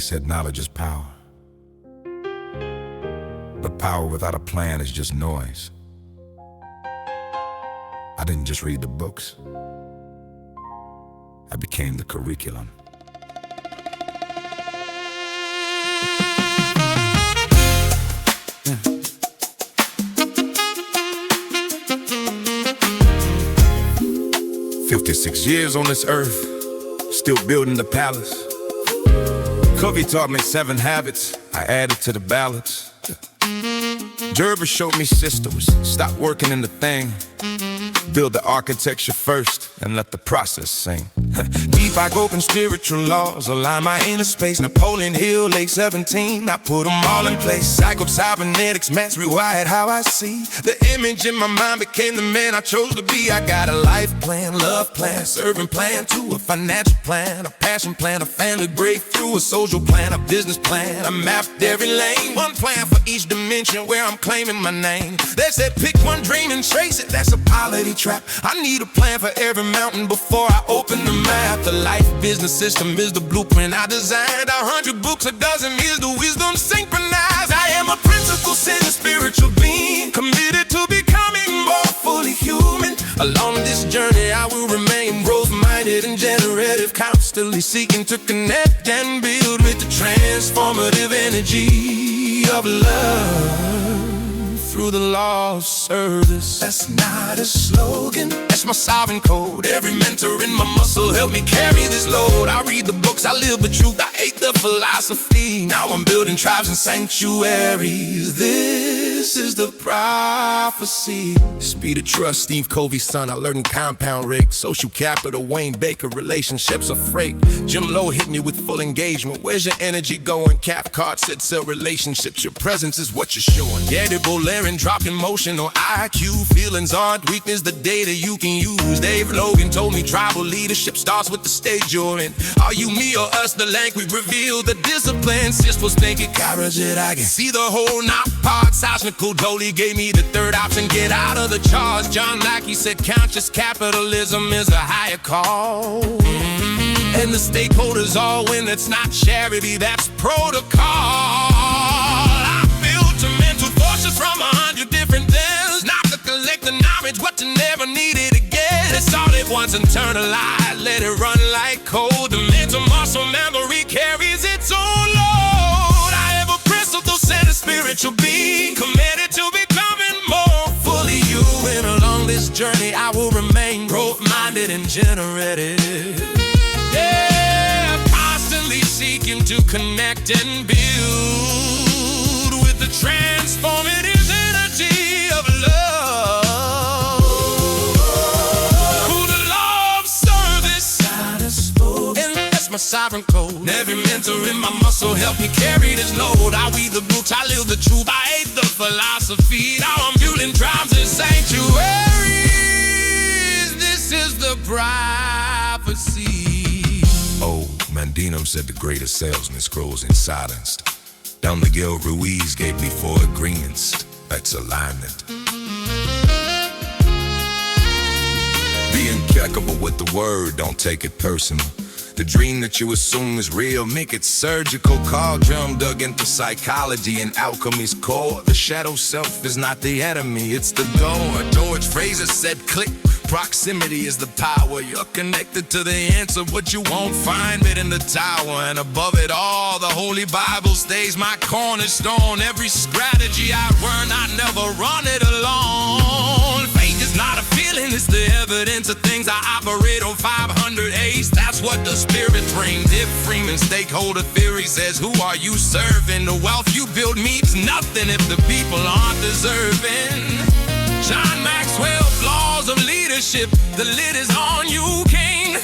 said knowledge is power. But power without a plan is just noise. I didn't just read the books. I became the curriculum. Yeah. 56 years on this earth, still building the palace. Covey taught me 7 habits, I added to the balance. Jervis showed me systems, stop working in the thing. Build the architecture first and let the process sing. Deep I go in spiritual laws, align my inner space. Napoleon Hill, Lake 17, I put them all in place. Psycho cybernetics, mass rewired how I see. The image in my mind became the man I chose to be. I got a life plan, love plan, serving plan too. A financial plan, a passion plan, a family breakthrough, a social plan, a business plan. I mapped every lane, one plan for each dimension where I'm claiming my name. They said pick one dream and trace it, that's a polity trap. I need a plan for every mountain before I open the map. The life business system is the blueprint I designed. 100 books, a dozen years, the wisdom synchronized. I am a principle-centered spiritual being, committed to becoming more fully human. Along this journey I will remain growth-minded and generative, constantly seeking to connect and build with the transformative energy of love. Through the law of service. That's not a slogan, that's my sovereign code. Every mentor in my muscle help me carry this load. I read the books, I live the truth, I hate the philosophy. Now I'm building tribes and sanctuaries. This is the prophecy. Speed of trust, Steve Covey's son. I learned compound rate. Social capital, Wayne Baker. Relationships are freight. Jim Lowe hit me with full engagement. Where's your energy going? Cathcart said sell relationships. Your presence is what you're showing. Edible, Aaron dropped emotional IQ. Feelings aren't weakness, the data you can use. Dave Logan told me tribal leadership starts with the stage you're in. Are you me or us? The language reveal the discipline. Sis was thinking, courage it, I can see the whole not part. Nicole Doley gave me the third option, get out of the charge. John Lackey said conscious capitalism is a higher call. And the stakeholders all win, that's not charity, that's protocol. I built a mental forces from 100 different things, not to collect the knowledge, but to never need it again. It's all it once internalized, let it run like code. The mental muscle memory carries its own load. I have a principle-centered spiritual being, committed to becoming more fully you. And along this journey I will remain growth-minded and generative. Yeah, constantly seeking to connect and build with the transformative energy of love. Who the law of service, and that's my sovereign code. Every mentor in my muscle help me carry this load. I read the books, I live the truth, I hate the philosophy. Now I'm building tribes and sanctuaries. This is the prophecy. Oh, Mandinum said the greatest salesman scrolls in silenced. Don Miguel Ruiz gave me 4 agreements. That's alignment. Be impeccable with the word, don't take it personal. The dream that you assume is real, make it surgical. Carl Jung dug into psychology and alchemy's core. The shadow self is not the enemy, it's the door. George Fraser said click, proximity is the power. You're connected to the answer, but you won't find it in the tower. And above it all, the Holy Bible stays my cornerstone. Every strategy I learn, I never run it alone. Faith is not a feeling, it's the evidence of things. I operate on 500 A's, that's what the spirit brings. If Freeman stakeholder theory says, who are you serving? The wealth you build means nothing if the people aren't deserving. John Maxwell, laws of leadership, the lid is on you, king.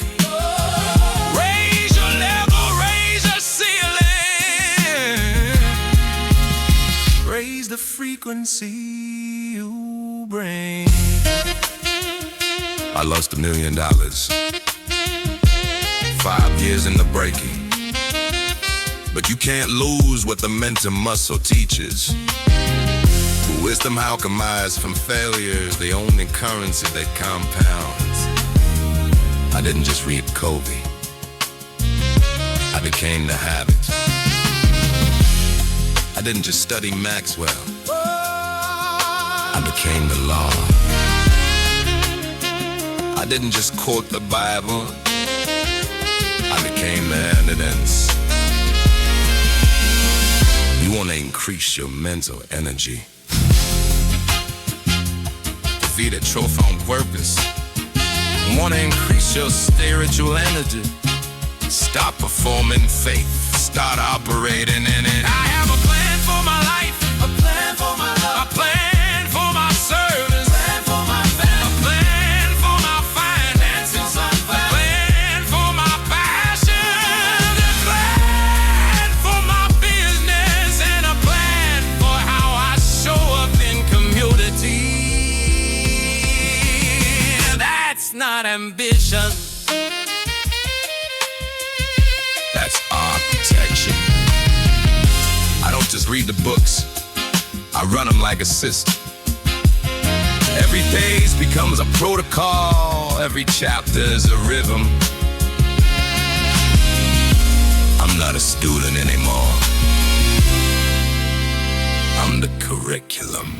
Raise your level, raise your ceiling. Raise the frequency you bring. I lost $1 million. 5 years in the breaking. But you can't lose what the mental muscle teaches. Wisdom alchemized from failures, the only currency that compounds. I didn't just read Covey, I became the habit. I didn't just study Maxwell, I became the law. I didn't just quote the Bible, I became the evidence. You want to increase your mental energy, defeat a trophy on purpose. You want to increase your spiritual energy. Stop performing faith, start operating in it. I have a plan for my life, a plan for my love, a plan for my service, a plan for my family, a plan for my finances, a plan for my passion, a plan for my business, and a plan for how I show up in community. That's not ambition, that's architecture. I don't just read the books, I run them like a system. Every page becomes a protocol, every chapter is a rhythm. I'm not a student anymore, I'm the curriculum.